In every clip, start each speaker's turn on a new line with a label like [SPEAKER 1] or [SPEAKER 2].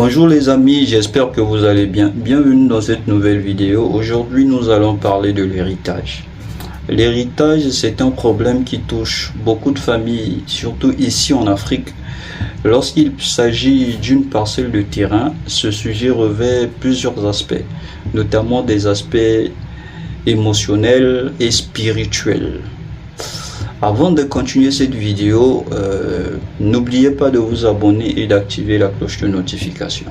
[SPEAKER 1] Bonjour les amis, j'espère que vous allez bien. Bienvenue dans cette nouvelle vidéo. Aujourd'hui, nous allons parler de l'héritage. L'héritage, c'est un problème qui touche beaucoup de familles, surtout ici en Afrique. Lorsqu'il s'agit d'une parcelle de terrain, ce sujet revêt plusieurs aspects, notamment des aspects émotionnels et spirituels. Avant de continuer cette vidéo, n'oubliez pas de vous abonner et d'activer la cloche de notification.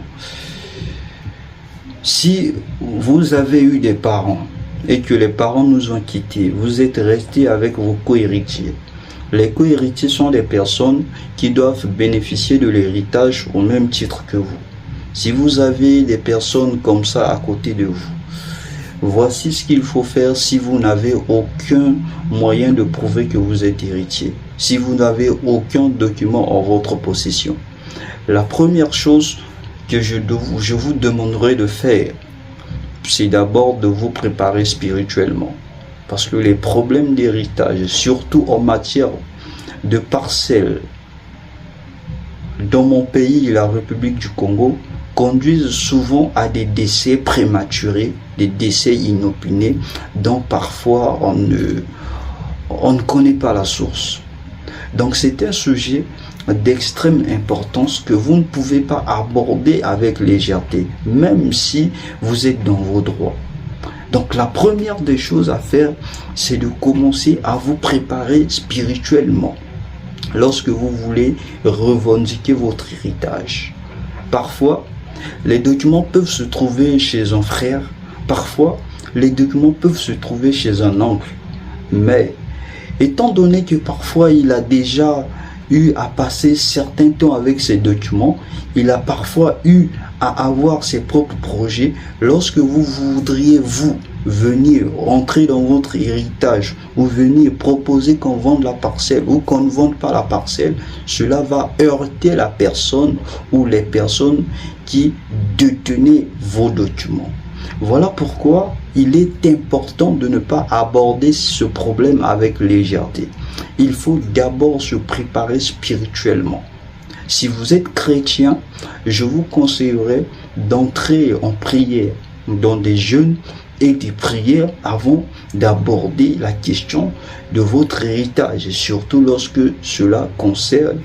[SPEAKER 1] Si vous avez eu des parents et que les parents nous ont quittés, vous êtes resté avec vos co-héritiers. Les co-héritiers sont des personnes qui doivent bénéficier de l'héritage au même titre que vous. Si vous avez des personnes comme ça à côté de vous, voici ce qu'il faut faire si vous n'avez aucun moyen de prouver que vous êtes héritier, si vous n'avez aucun document en votre possession. La première chose que je vous demanderai de faire, c'est d'abord de vous préparer spirituellement. Parce que les problèmes d'héritage, surtout en matière de parcelles, dans mon pays, la République du Congo, conduisent souvent à des décès prématurés, des décès inopinés, dont parfois on ne connaît pas la source. Donc c'est un sujet d'extrême importance que vous ne pouvez pas aborder avec légèreté, même si vous êtes dans vos droits. Donc la première des choses à faire, c'est de commencer à vous préparer spirituellement lorsque vous voulez revendiquer votre héritage. Parfois, les documents peuvent se trouver chez un frère, parfois les documents peuvent se trouver chez un oncle. Mais étant donné que parfois il a déjà eu à passer certains temps avec ces documents, il a parfois eu à avoir ses propres projets. Lorsque vous voudriez venir entrer dans votre héritage ou venir proposer qu'on vende la parcelle ou qu'on ne vende pas la parcelle, cela va heurter la personne ou les personnes qui détenaient vos documents. Voilà pourquoi il est important de ne pas aborder ce problème avec légèreté. Il faut d'abord se préparer spirituellement. Si vous êtes chrétien, je vous conseillerais d'entrer en prière, dans des jeûnes et des prières avant d'aborder la question de votre héritage, surtout lorsque cela concerne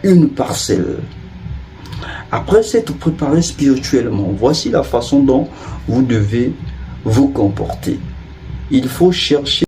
[SPEAKER 1] une parcelle. Après s'être préparé spirituellement, voici la façon dont vous devez vous comporter. Il faut chercher